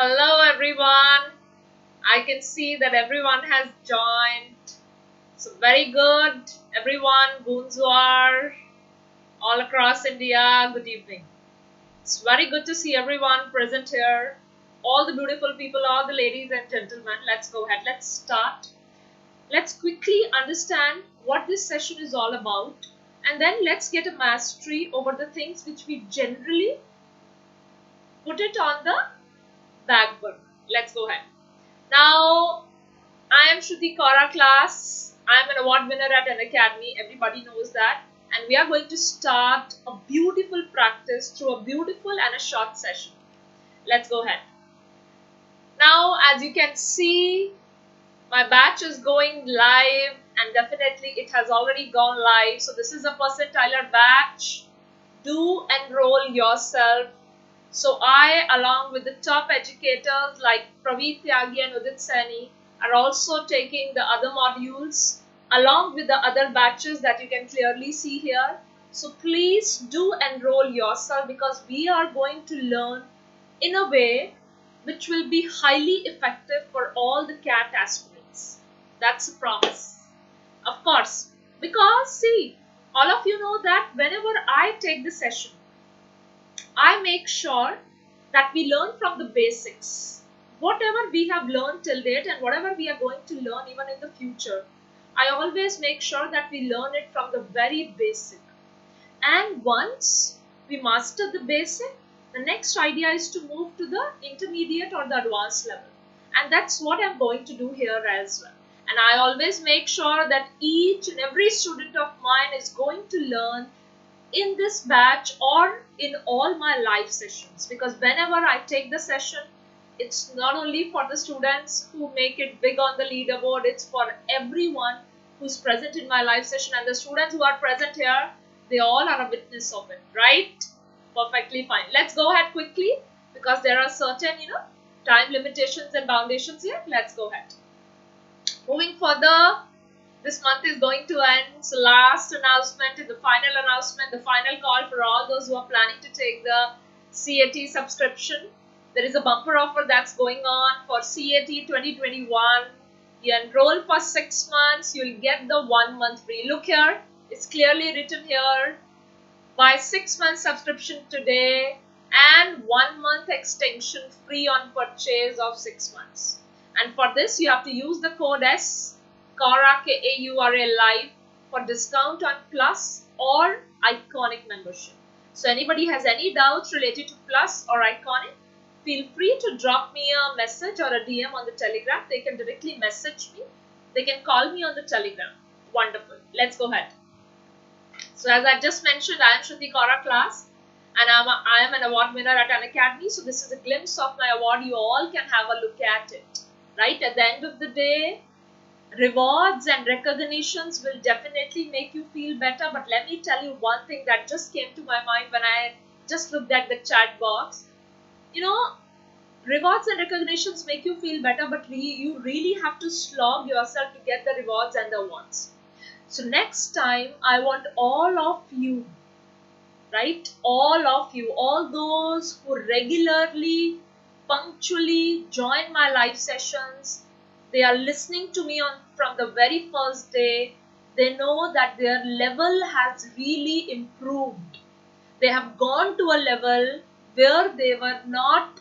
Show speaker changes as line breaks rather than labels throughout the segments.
Hello everyone. I can see that everyone has joined. So very good. Everyone, bonsoir, all across India, good evening. It's very good to see everyone present here. All the beautiful people, all the ladies and gentlemen. Let's go ahead. Let's start. Let's quickly understand what this session is all about. And then let's get a mastery over the things which we generally put it on the back burner. Let's go ahead. Now, I am Shruti Kaura class. I am an award winner at Unacademy. Everybody knows that. And we are going to start a beautiful practice through a beautiful and a short session. Let's go ahead. Now, as you can see, my batch is going live and definitely it has already gone live. So this is a percentile batch. Do enroll yourself. So I, along with the top educators like Praveet Tyagi and Udit Saini, are also taking the other modules along with the other batches that you can clearly see here. So please do enroll yourself because we are going to learn in a way which will be highly effective for all the CAT aspirants. That's a promise. Of course, because see, all of you know that whenever I take the session, I make sure that we learn from the basics. Whatever we have learned till date and whatever we are going to learn even in the future, I always make sure that we learn it from the very basic. And once we master the basic, the next idea is to move to the intermediate or the advanced level. And that's what I'm going to do here as well. And I always make sure that each and every student of mine is going to learn in this batch or in all my live sessions, because whenever I take the session, it's not only for the students who make it big on the leaderboard, it's for everyone who's present in my live session, and the students who are present here, they all are a witness of it, right? Perfectly fine. Let's go ahead quickly because there are certain time limitations and foundations here. Let's go ahead. Moving further, this month is going to end. So last announcement is the final announcement, the final call for all those who are planning to take the CAT subscription. There is a bumper offer that's going on for CAT 2021. You enroll for 6 months, you'll get the 1 month free. Look here, it's clearly written here. Buy 6 months subscription today and 1 month extension free on purchase of 6 months. And for this, you have to use the code S Kaura Kaura live for discount on Plus or Iconic membership. So anybody has any doubts related to Plus or Iconic, feel free to drop me a message or a DM on the Telegram. They can directly message me. They can call me on the Telegram. Wonderful. Let's go ahead. So as I just mentioned, I am Shruti Kaura class and I am an award winner at Unacademy. So this is a glimpse of my award. You all can have a look at it. Right? At the end of the day, rewards and recognitions will definitely make you feel better. But let me tell you one thing that just came to my mind when I just looked at the chat box. Rewards and recognitions make you feel better, but you really have to slog yourself to get the rewards and the awards. So next time, I want all of you, right? All those who regularly, punctually join my live sessions, they are listening to me from the very first day. They know that their level has really improved. They have gone to a level where they were not,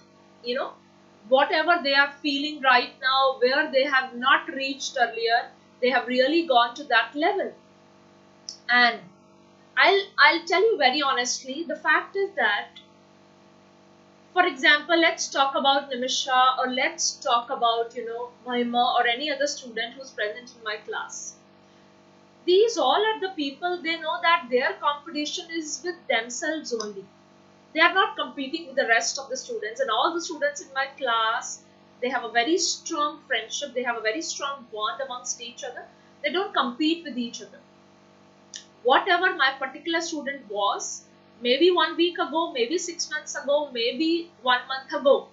whatever they are feeling right now, where they have not reached earlier, they have really gone to that level. And I'll tell you very honestly, the fact is that, for example, let's talk about Nimisha or let's talk about, Mahima or any other student who's present in my class. These all are the people, they know that their competition is with themselves only. They are not competing with the rest of the students, and all the students in my class, they have a very strong friendship. They have a very strong bond amongst each other. They don't compete with each other. Whatever my particular student was, maybe 1 week ago, maybe 6 months ago, maybe 1 month ago,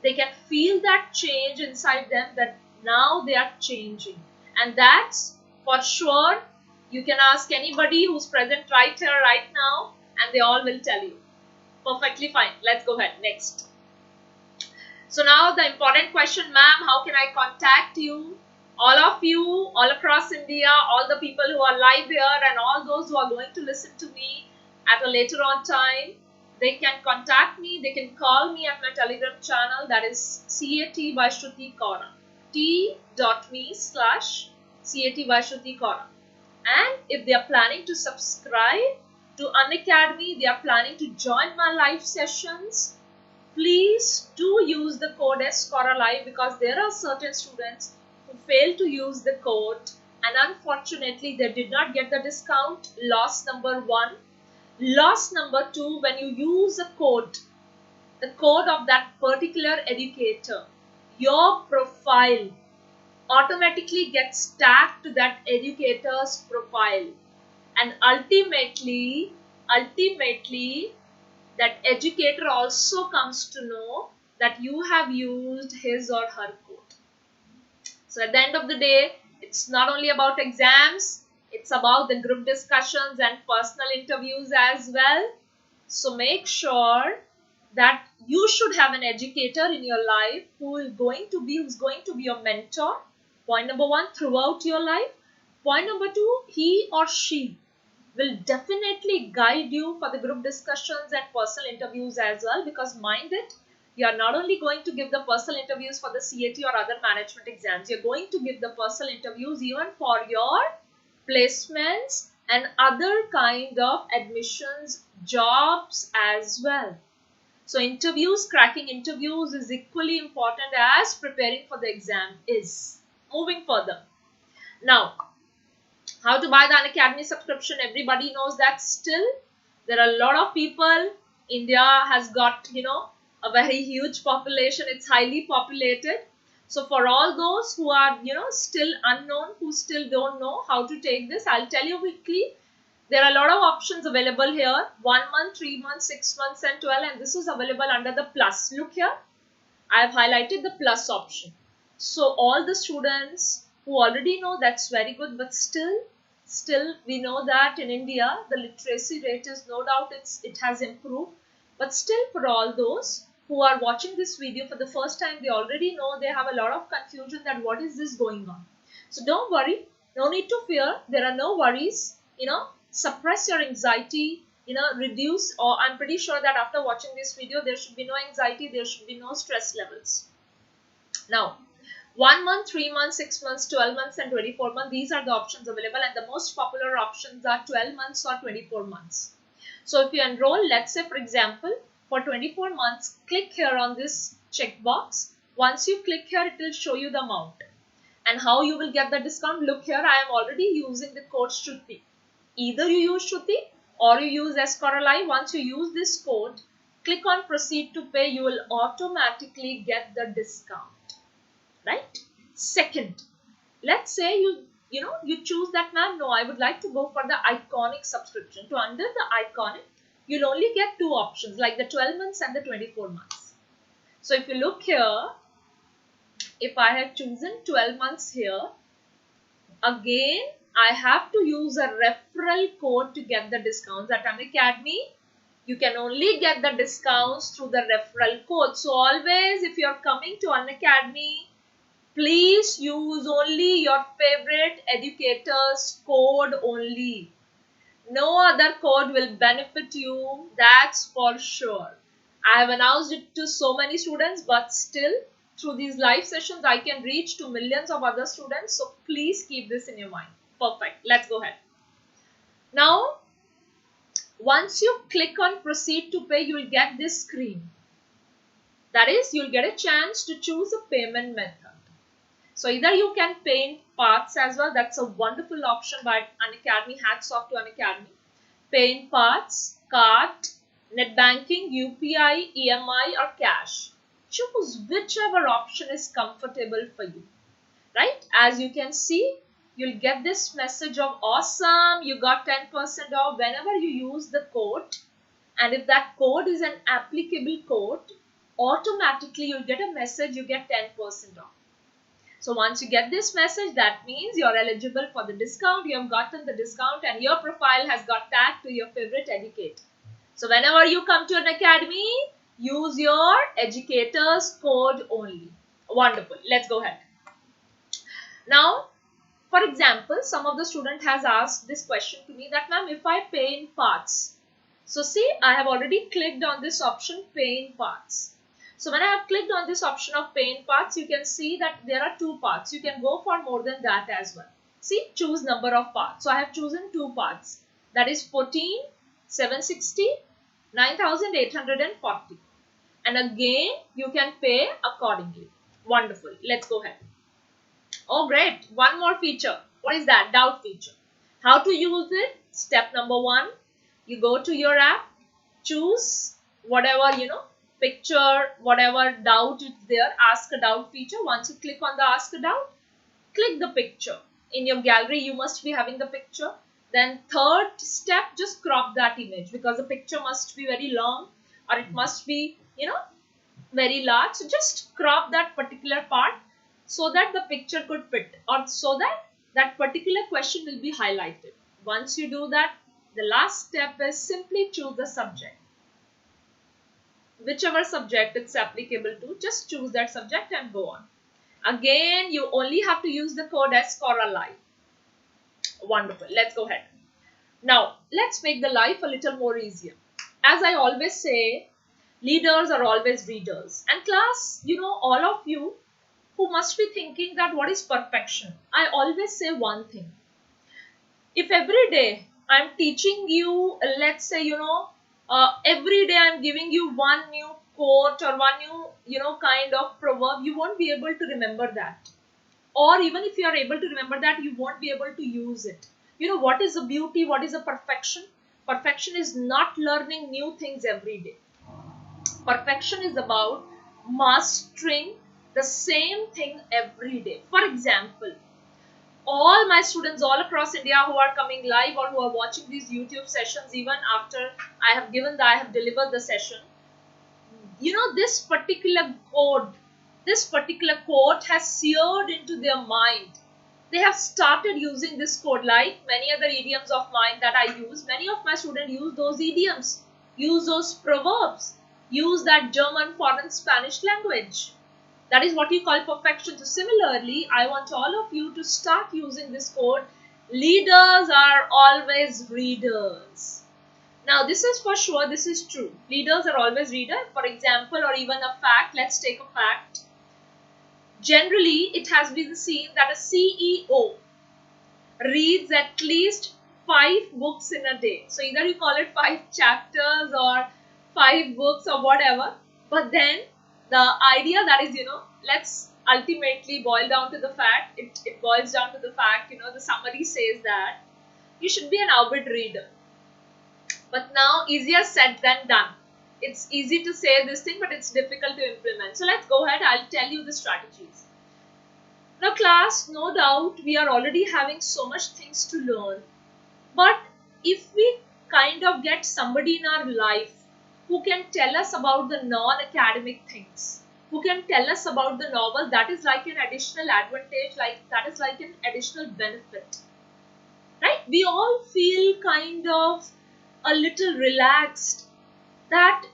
they can feel that change inside them, that now they are changing. And that's for sure. You can ask anybody who's present right here, right now, and they all will tell you. Perfectly fine. Let's go ahead. Next. So now the important question, ma'am, how can I contact you? All of you, all across India, all the people who are live here and all those who are going to listen to me at a later on time, they can contact me, they can call me at my Telegram channel, that is CAT by Shruti Kaura, t.me/CAT by Shruti Kaura. And if they are planning to subscribe to Unacademy, they are planning to join my live sessions, please do use the code SCORALIVE, because there are certain students who fail to use the code and unfortunately they did not get the discount. Loss number one. Loss number two, when you use a code, the code of that particular educator, your profile automatically gets tagged to that educator's profile, and ultimately that educator also comes to know that you have used his or her code. So at the end of the day, it's not only about exams, it's about the group discussions and personal interviews as well. So make sure that you should have an educator in your life who's going to be your mentor. Point number one, throughout your life. Point number two, he or she will definitely guide you for the group discussions and personal interviews as well, because mind it, you are not only going to give the personal interviews for the CAT or other management exams, you are going to give the personal interviews even for your placements and other kind of admissions, jobs as well. So interviews, cracking interviews is equally important as preparing for the exam is. Moving further. Now, how to buy the Unacademy subscription? Everybody knows that still there are a lot of people. India has got, a very huge population. It's highly populated. So for all those who are, still unknown, who still don't know how to take this, I'll tell you quickly. There are a lot of options available here. 1 month, 3 months, 6 months and 12. And this is available under the plus. Look here. I have highlighted the plus option. So all the students who already know, that's very good. But still we know that in India, the literacy rate is no doubt it has improved. But still, for all those who are watching this video for the first time, they already know, they have a lot of confusion that what is this going on. So don't worry. No need to fear. There are no worries. Suppress your anxiety, reduce, or I'm pretty sure that after watching this video, there should be no anxiety, there should be no stress levels. Now, 1 month, 3 months, 6 months, 12 months and 24 months, these are the options available, and the most popular options are 12 months or 24 months. So if you enroll, let's say for example, for 24 months, click here on this checkbox. Once you click here, it will show you the amount. And how you will get the discount? Look here, I am already using the code Shruti. Either you use Shruti or you use SCORALIVE. Once you use this code, click on proceed to pay, you will automatically get the discount. Right? Second, let's say you choose that, ma'am, no, I would like to go for the iconic subscription. To under the iconic, you'll only get two options, like the 12 months and the 24 months. So if you look here, if I had chosen 12 months here, again, I have to use a referral code to get the discounts. At Unacademy, you can only get the discounts through the referral code. So always, if you're coming to Unacademy, please use only your favorite educator's code only. No other code will benefit you, that's for sure. I have announced it to so many students, but still, through these live sessions, I can reach to millions of other students. So please keep this in your mind. Perfect. Let's go ahead. Now, once you click on proceed to pay, you will get this screen. That is, you'll get a chance to choose a payment method. So either you can pay in parts as well. That's a wonderful option by Unacademy. Hats off to Unacademy. Pay in parts, card, net banking, UPI, EMI or cash. Choose whichever option is comfortable for you. Right? As you can see, you'll get this message of awesome, you got 10% off whenever you use the code. And if that code is an applicable code, automatically you'll get a message, you get 10% off. So once you get this message, that means you're eligible for the discount. You have gotten the discount and your profile has got tagged to your favorite educator. So whenever you come to Unacademy, Use your educator's code only. Wonderful. Let's go ahead. Now, for example, some of the student has asked this question to me that, ma'am, if I pay in parts. So see, I have already clicked on this option, pay in parts. So when I have clicked on this option of pay in parts, you can see that there are 2 parts. You can go for more than that as well. See, choose number of parts. So I have chosen 2 parts. That is 14,760, 9,840. And again, you can pay accordingly. Wonderful. Let's go ahead. Oh, great. One more feature. What is that? Doubt feature. How to use it? Step number 1. You go to your app, choose whatever, picture, whatever doubt is there, ask a doubt feature. Once you click on the ask a doubt, click the picture. In your gallery, you must be having the picture. Then third step, just crop that image because the picture must be very long or it must be, very large. So just crop that particular part so that the picture could fit or so that that particular question will be highlighted. Once you do that, the last step is simply choose the subject. Whichever subject it's applicable to, just choose that subject and go on. Again, you only have to use the code as for a live. Wonderful. Let's go ahead. Now, let's make the life a little more easier. As I always say, leaders are always readers. And class, all of you who must be thinking that what is perfection? I always say one thing. If every day I'm teaching you, let's say, every day I'm giving you one new quote or one new, kind of proverb, you won't be able to remember that. Or even if you are able to remember that, you won't be able to use it. What is a beauty? What is a perfection? Perfection is not learning new things every day. Perfection is about mastering the same thing every day. For example, all my students all across India who are coming live or who are watching these YouTube sessions, even after I have delivered the session, this particular quote has seared into their mind. They have started using this code like many other idioms of mine that I use. Many of my students use those idioms, use those proverbs, use that German, foreign, Spanish language. That is what you call perfection. So similarly, I want all of you to start using this code. Leaders are always readers. Now, this is for sure, this is true. Leaders are always readers. For example, or even a fact, let's take a fact. Generally, it has been seen that a CEO reads at least 5 books in a day. So either you call it 5 chapters or 5 books or whatever. But then the idea that is, let's ultimately boil down to the fact, it boils down to the fact, the summary says that you should be an avid reader. But now easier said than done. It's easy to say this thing, but it's difficult to implement. So let's go ahead. I'll tell you the strategies. Now class, no doubt we are already having so much things to learn. But if we kind of get somebody in our life who can tell us about the non-academic things, who can tell us about the novel, that is like an additional advantage, that is like an additional benefit. Right? We all feel kind of a little relaxed that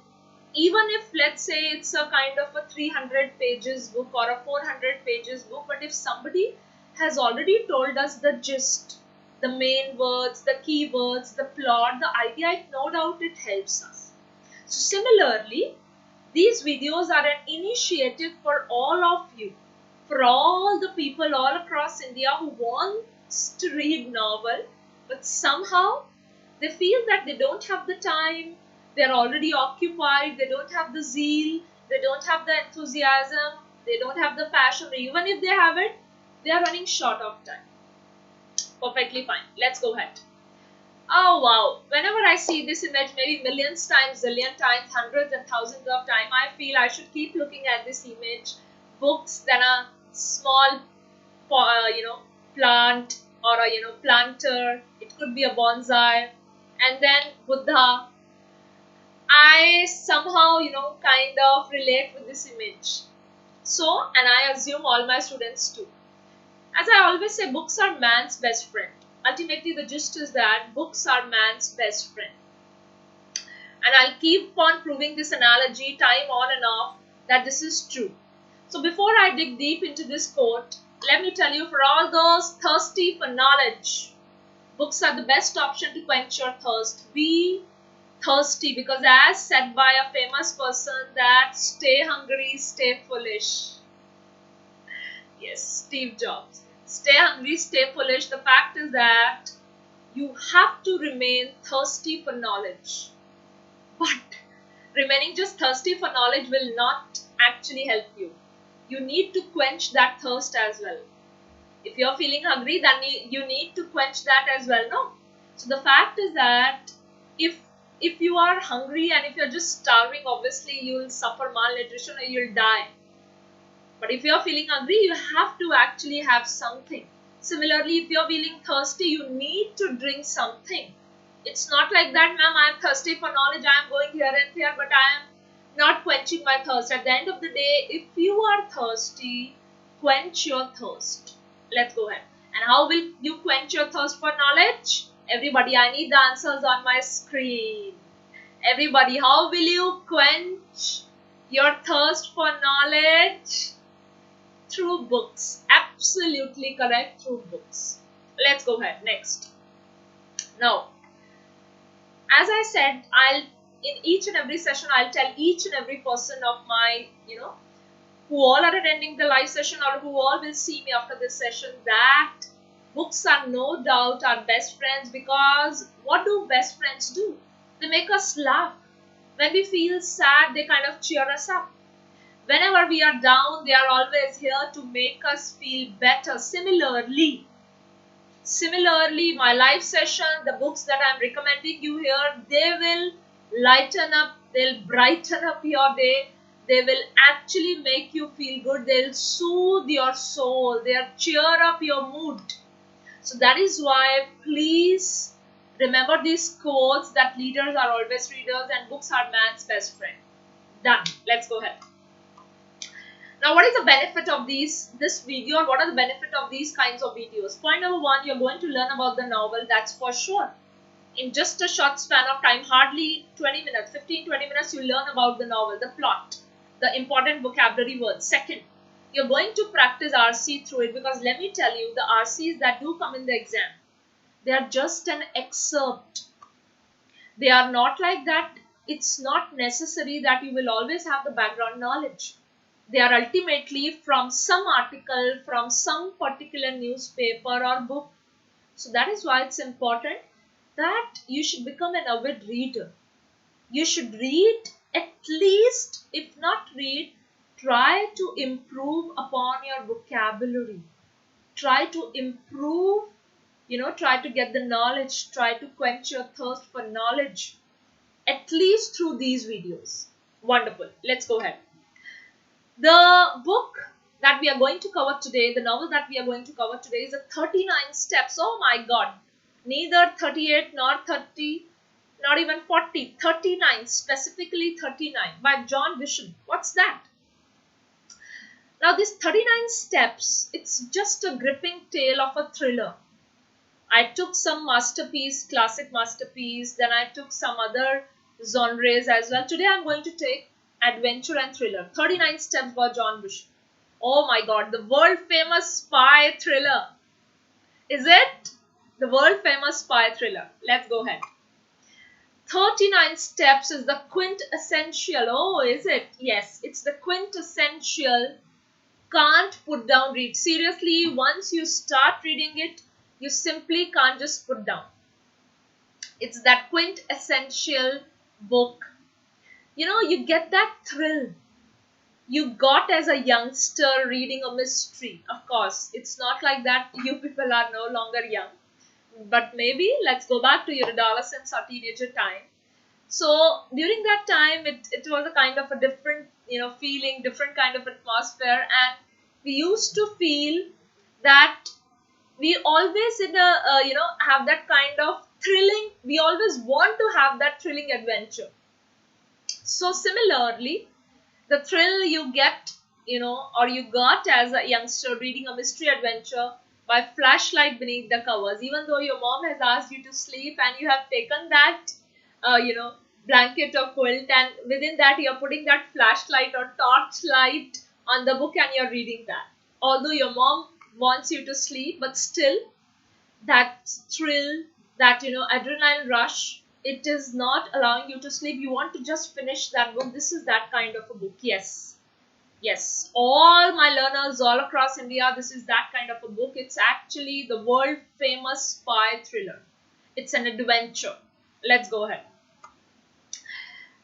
even if, let's say, it's a kind of a 300 pages book or a 400 pages book, but if somebody has already told us the gist, the main words, the key words, the plot, the idea, no doubt it helps us. So similarly, these videos are an initiative for all of you, for all the people all across India who wants to read novel, but somehow they feel that they don't have the time, they're already occupied, they don't have the zeal, they don't have the enthusiasm, they don't have the passion. Even if they have it, they are running short of time. Perfectly fine. Let's go ahead. Oh wow, whenever I see this image, maybe millions times, zillion times, hundreds and thousands of times, I feel I should keep looking at this image. Books, then a small, plant or a, planter. It could be a bonsai. And then Buddha. I somehow, kind of relate with this image. So, and I assume all my students too. As I always say, books are man's best friend. Ultimately, the gist is that books are man's best friend. And I'll keep on proving this analogy time on and off that this is true. So before I dig deep into this quote, let me tell you, for all those thirsty for knowledge, books are the best option to quench your thirst. Be thirsty, because as said by a famous person, that stay hungry, stay foolish. Yes, Steve Jobs. Stay hungry, stay foolish. The fact is that you have to remain thirsty for knowledge. But remaining just thirsty for knowledge will not actually help you. You need to quench that thirst as well. If you're feeling hungry, then you need to quench that as well, no? So the fact is that if you are hungry and if you're just starving, obviously you'll suffer malnutrition or you'll die. But if you're feeling hungry, you have to actually have something. Similarly, if you're feeling thirsty, you need to drink something. It's not like that, ma'am, I'm thirsty for knowledge, I'm going here and there, but I am not quenching my thirst. At the end of the day, if you are thirsty, quench your thirst. Let's go ahead. And how will you quench your thirst for knowledge? Everybody, I need the answers on my screen. Everybody, how will you quench your thirst for knowledge? Through books. Absolutely correct, through books. Let's go ahead. Next. Now, as I said, in each and every session, I'll tell each and every person of my, who all are attending the live session or who all will see me after this session, that books are no doubt our best friends, because what do best friends do? They make us laugh. When we feel sad, they kind of cheer us up. Whenever we are down, they are always here to make us feel better. Similarly, my live session, the books that I'm recommending you here, they will lighten up, they'll brighten up your day. They will actually make you feel good. They'll soothe your soul. They'll cheer up your mood. So that is why, please remember these quotes that leaders are always readers and books are man's best friend. Done. Let's go ahead. Now, what is the benefit of this video, or what are the benefit of these kinds of videos? Point number one, you're going to learn about the novel, that's for sure. In just a short span of time, hardly 20 minutes, 15-20 minutes, you learn about the novel, the plot, the important vocabulary words. Second, you're going to practice RC through it, because let me tell you, the RCs that do come in the exam, they are just an excerpt. They are not like that. It's not necessary that you will always have the background knowledge. They are ultimately from some article, from some particular newspaper or book. So that is why it's important that you should become an avid reader. You should read, at least, if not read, try to improve upon your vocabulary. Try to improve, try to get the knowledge, try to quench your thirst for knowledge, at least through these videos. Wonderful. Let's go ahead. The book that we are going to cover today, the novel that we are going to cover today, is a 39 steps. Oh my God. Neither 38 nor 30, not even 40, 39, specifically 39 by John Bishop. What's that? Now, this 39 steps, it's just a gripping tale of a thriller. I took some masterpiece, classic masterpiece, then I took some other genres as well. Today I'm going to take adventure and thriller. 39 steps by John Bishop. Oh my God, the world famous spy thriller. Is it? The world famous spy thriller. Let's go ahead. 39 steps is the quintessential. Oh, is it? Yes, it's the quintessential can't put down read. Seriously, once you start reading it, you simply can't just put down. It's that quintessential book. You get that thrill you got as a youngster reading a mystery. Of course, it's not like that. You people are no longer young. But maybe let's go back to your adolescence or teenager time. So during that time, it was a kind of a different, feeling, different kind of atmosphere. And we used to feel that we always have that kind of thrilling. We always want to have that thrilling adventure. So similarly, the thrill you get, or you got as a youngster reading a mystery adventure by flashlight beneath the covers, even though your mom has asked you to sleep and you have taken that, blanket or quilt, and within that you're putting that flashlight or torchlight on the book and you're reading that. Although your mom wants you to sleep, but still that thrill, that adrenaline rush, it is not allowing you to sleep. You want to just finish that book. This is that kind of a book. Yes, yes, all my learners all across India, this is that kind of a book. It's actually the world famous spy thriller. It's an adventure. Let's go ahead.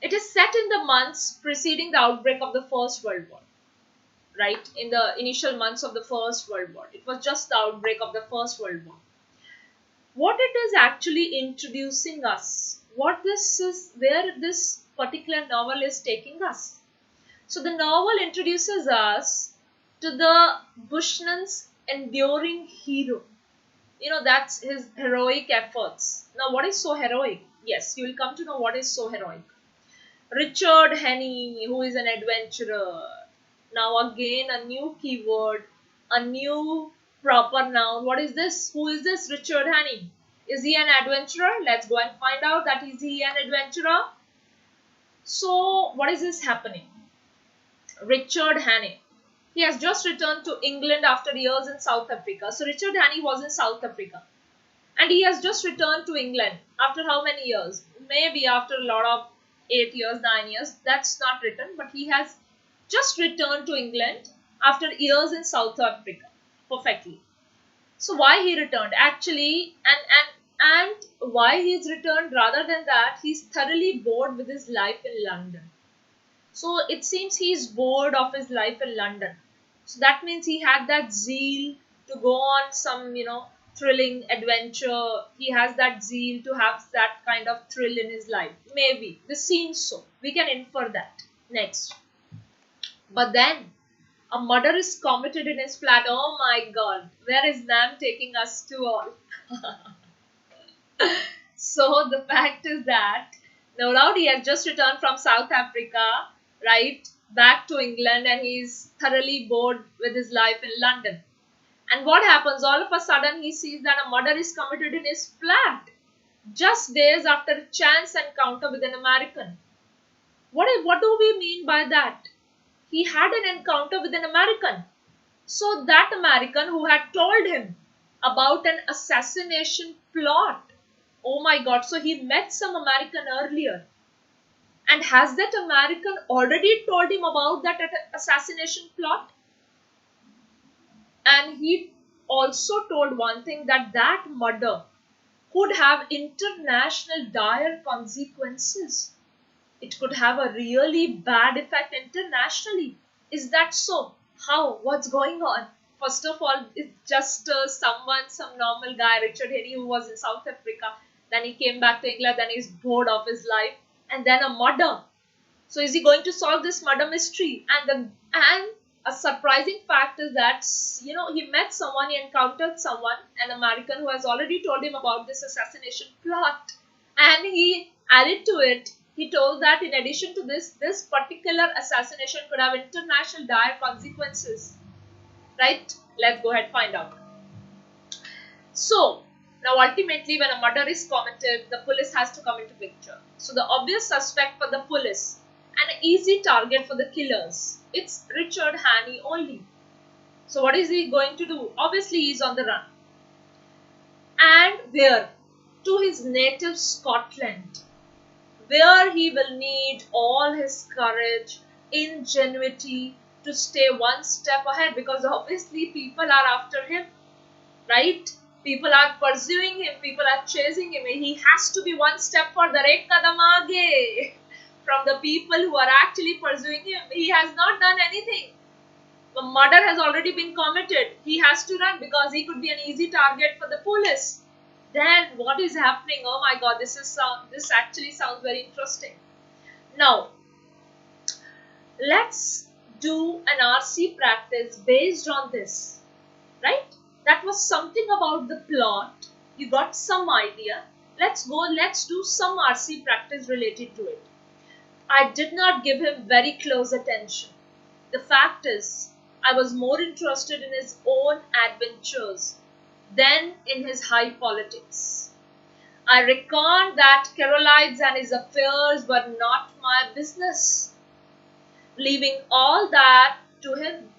It is set in the months preceding the outbreak of the First World War, right? In the initial months of the First World War. It was just the outbreak of the First World War. What it is actually introducing us, what this is, where this particular novel is taking us. So the novel introduces us to the Bushnan's enduring hero. That's his heroic efforts. Now, what is so heroic? Yes, you will come to know what is so heroic. Richard Henney, who is an adventurer. Now again, a new keyword, a new proper noun. What is this? Who is this Richard Henney? Is he an adventurer? Let's go and find out that is he an adventurer. So, what is this happening? Richard Hannay. He has just returned to England after years in South Africa. So Richard Hannay was in South Africa. And he has just returned to England after how many years? Maybe after a lot of 8 years, 9 years. That's not written. But he has just returned to England after years in South Africa. Perfectly. So why he returned? Actually, and why he's returned, rather than that, he's thoroughly bored with his life in London. So it seems he's bored of his life in London. So that means he had that zeal to go on some, thrilling adventure. He has that zeal to have that kind of thrill in his life. Maybe. This seems so. We can infer that. Next. But then, a murder is committed in his flat. Oh my God. Where is ma'am taking us to all? So the fact is that, no doubt he has just returned from South Africa, right, back to England, and he's thoroughly bored with his life in London. And what happens? All of a sudden, he sees that a murder is committed in his flat, just days after a chance encounter with an American. What do we mean by that? He had an encounter with an American. So that American who had told him about an assassination plot. Oh my God, so he met some American earlier. And has that American already told him about that assassination plot? And he also told one thing, that murder could have international dire consequences. It could have a really bad effect internationally. Is that so? How? What's going on? First of all, it's just some normal guy, Richard Henney, who was in South Africa. Then he came back to England, then he's bored of his life. And then a murder. So is he going to solve this murder mystery? And a surprising fact is that, he met someone, he encountered someone, an American, who has already told him about this assassination plot. And he added to it, he told that in addition to this particular assassination could have international dire consequences. Right? Let's go ahead and find out. So, now ultimately when a murder is committed, the police has to come into picture. So the obvious suspect for the police, an easy target for the killers, it's Richard Hannay only. So what is he going to do? Obviously he's on the run. And where? To his native Scotland, where he will need all his courage, ingenuity to stay one step ahead, because obviously people are after him, right? People are pursuing him, people are chasing him. He has to be one step further, ek kadam aage from the people who are actually pursuing him. He has not done anything. The murder has already been committed. He has to run because he could be an easy target for the police. Then what is happening? Oh my God, this actually sounds very interesting. Now, let's do an RC practice based on this, right? That was something about the plot. You got some idea. Let's do some RC practice related to it. I did not give him very close attention. The fact is, I was more interested in his own adventures than in his high politics. I reckoned that Carolides and his affairs were not my business, leaving all that to him.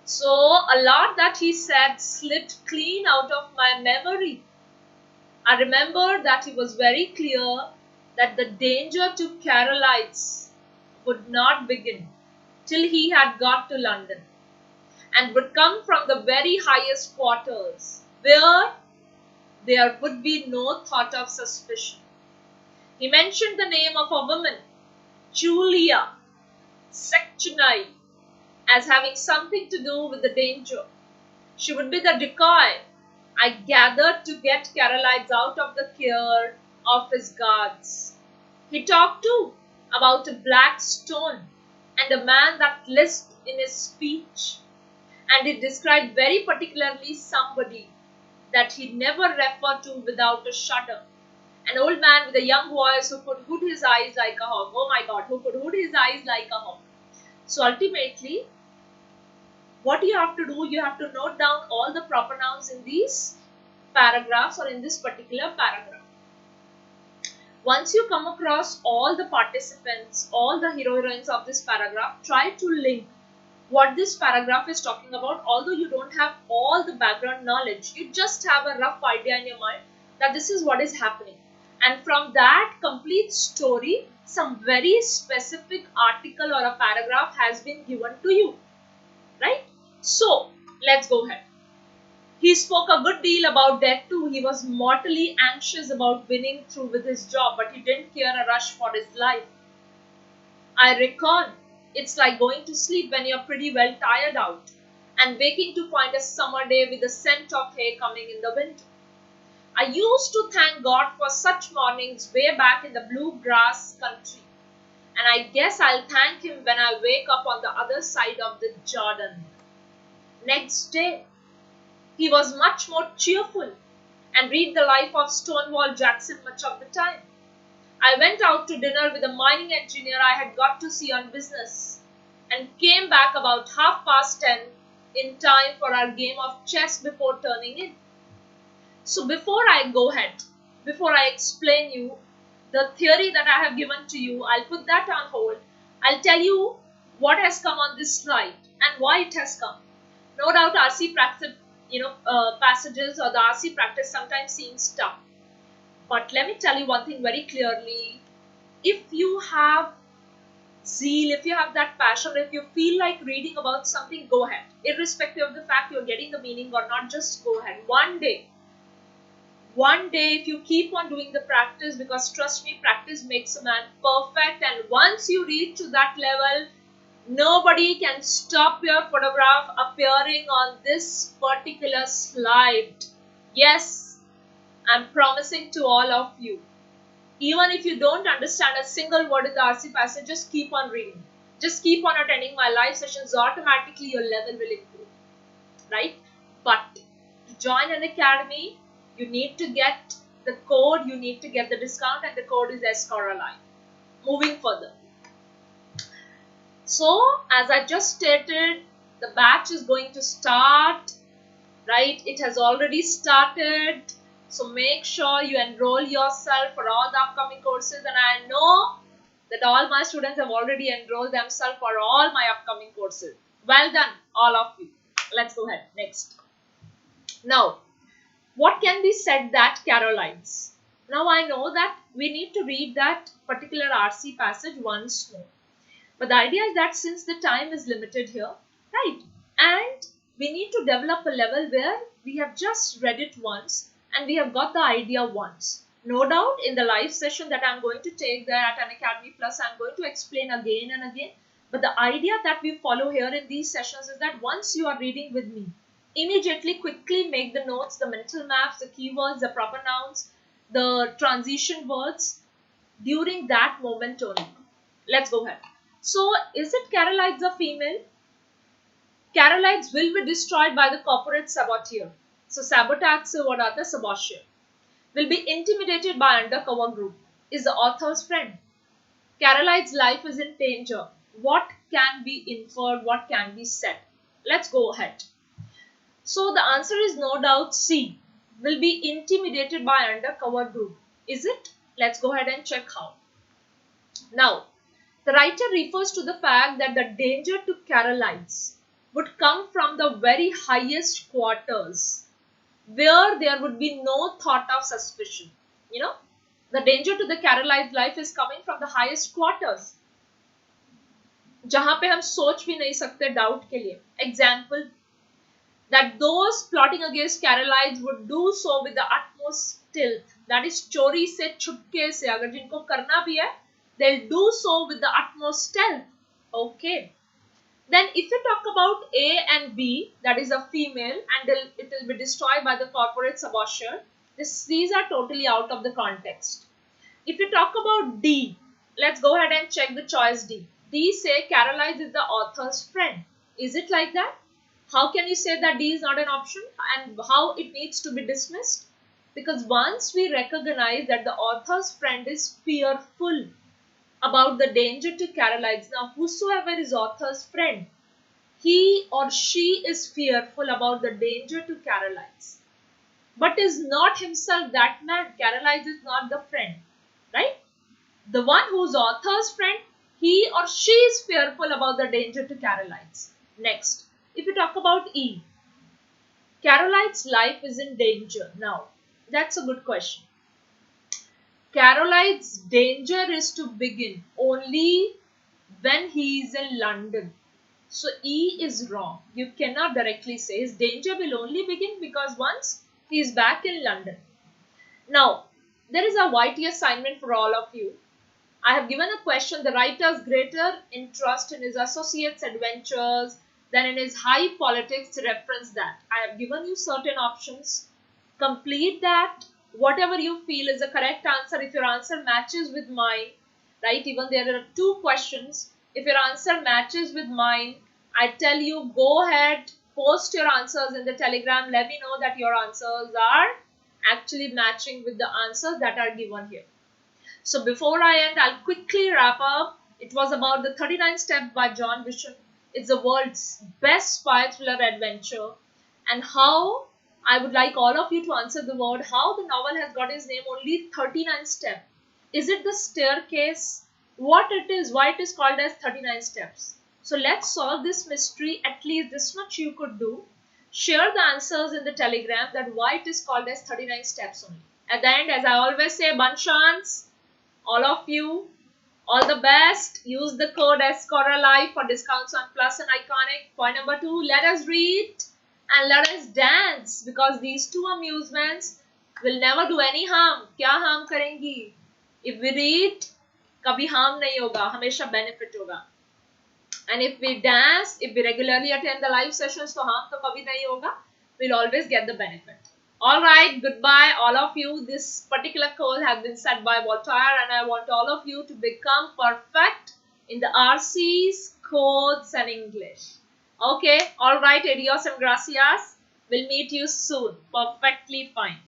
So a lot that he said slipped clean out of my memory. I remember that he was very clear that the danger to Carolites would not begin till he had got to London, and would come from the very highest quarters, where there would be no thought of suspicion. He mentioned the name of a woman, Julia Secchini, as having something to do with the danger. She would be the decoy I gathered to get Carolides out of the care of his guards. He talked too about a black stone and a man that lisped in his speech, and he described very particularly somebody that he never referred to without a shudder. An old man with a young voice who could hood his eyes like a hawk. Oh my God, who could hood his eyes like a hawk. So ultimately, what you have to do, you have to note down all the proper nouns in these paragraphs or in this particular paragraph. Once you come across all the participants, all the hero-heroines of this paragraph, try to link what this paragraph is talking about. Although you don't have all the background knowledge, you just have a rough idea in your mind that this is what is happening. And from that complete story, some very specific article or a paragraph has been given to you, right? So, let's go ahead. He spoke a good deal about death too. He was mortally anxious about winning through with his job, but he didn't care a rush for his life. I reckon it's like going to sleep when you're pretty well tired out and waking to find a summer day with the scent of hay coming in the winter. I used to thank God for such mornings way back in the bluegrass country, and I guess I'll thank him when I wake up on the other side of the Jordan. Next day, he was much more cheerful and read the life of Stonewall Jackson much of the time. I went out to dinner with a mining engineer I had got to see on business, and came back about 10:30 in time for our game of chess before turning in. So before I go ahead, before I explain you the theory that I have given to you, I'll put that on hold. I'll tell you what has come on this slide and why it has come. No doubt RC practice, passages or the RC practice sometimes seems tough. But let me tell you one thing very clearly. If you have zeal, if you have that passion, if you feel like reading about something, go ahead. Irrespective of the fact you're getting the meaning or not, just go ahead. One day, if you keep on doing the practice, because trust me, practice makes a man perfect. And once you reach to that level, nobody can stop your photograph appearing on this particular slide. Yes, I'm promising to all of you. Even if you don't understand a single word in the RC passage, just keep on reading. Just keep on attending my live sessions. Automatically your level will improve. Right? But to join an academy, you need to get the code, you need to get the discount, and the code is SCORALIVE. Moving further. So, as I just stated, the batch is going to start, right? It has already started. So, make sure you enroll yourself for all the upcoming courses. And I know that all my students have already enrolled themselves for all my upcoming courses. Well done, all of you. Let's go ahead. Next. Now, what can be said that Carolides? Now, I know that we need to read that particular RC passage once more. But the idea is that since the time is limited here, right, and we need to develop a level where we have just read it once and we have got the idea once. No doubt in the live session that I'm going to take there at Unacademy Plus, I'm going to explain again and again. But the idea that we follow here in these sessions is that once you are reading with me, immediately quickly make the notes, the mental maps, the keywords, the proper nouns, the transition words during that moment only. Let's go ahead. So, is it Carolides a female? Carolides will be destroyed by the corporate saboteur. So, sabotage se what are the saboteur? Will be intimidated by undercover group. Is the author's friend. Carolides' life is in danger. What can be inferred? What can be said? Let's go ahead. So, the answer is no doubt C. will be intimidated by undercover group. Is it? Let's go ahead and check how. Now, the writer refers to the fact that the danger to Carolites would come from the very highest quarters, where there would be no thought of suspicion. You know, the danger to the Carolite life is coming from the highest quarters, जहां पे हम सोच भी नहीं सकते doubt के लिए. Example, that those plotting against Carolites would do so with the utmost stealth. That is, चोरी से छुपके से, अगर जिनको करना भी है, they'll do so with the utmost stealth. Okay. Then if you talk about A and B, that is a female, and it will be destroyed by the corporate saboteurs. These are totally out of the context. If you talk about D, let's go ahead and check the choice D. D say Caroline is the author's friend. Is it like that? How can you say that D is not an option and how it needs to be dismissed? Because once we recognize that the author's friend is fearful about the danger to Carolites. Now, whosoever is author's friend, he or she is fearful about the danger to Carolites, but is not himself that man. Carolites is not the friend, right? The one who's author's friend, he or she is fearful about the danger to Carolites. Next, if you talk about E, Carolite's life is in danger. Now, that's a good question. Carolite's danger is to begin only when he is in London. So E is wrong. You cannot directly say his danger will only begin because once he is back in London. Now, there is a Whitey assignment for all of you. I have given a question. The writer's greater interest in his associates' adventures than in his high politics. Reference that. I have given you certain options. Complete that. Whatever you feel is the correct answer. If your answer matches with mine, right? Even there are two questions. If your answer matches with mine, I tell you, go ahead, post your answers in the Telegram. Let me know that your answers are actually matching with the answers that are given here. So before I end, I'll quickly wrap up. It was about the 39 Steps by John Bishop. It's the world's best spy thriller adventure. And how I would like all of you to answer the word how the novel has got its name only 39 steps. Is it the staircase? What it is? Why it is called as 39 steps? So let's solve this mystery. At least this much you could do. Share the answers in the Telegram that why it is called as 39 steps only. At the end, as I always say, Banshans, all of you, all the best. Use the code SCORALIVE for discounts on Plus and Iconic. Point number 2, let us read and let us dance, because these two amusements will never do any harm. क्या harm करेंगी? If we read, कभी harm नहीं होगा, हमेशा benefit होगा. And if we dance, if we regularly attend the live sessions, तो harm तो कभी नहीं होगा. We'll always get the benefit. Alright, goodbye all of you. This particular code has been set by Voltaire, and I want all of you to become perfect in the RCs, codes and English. Okay, alright, adios and gracias. We'll meet you soon. Perfectly fine.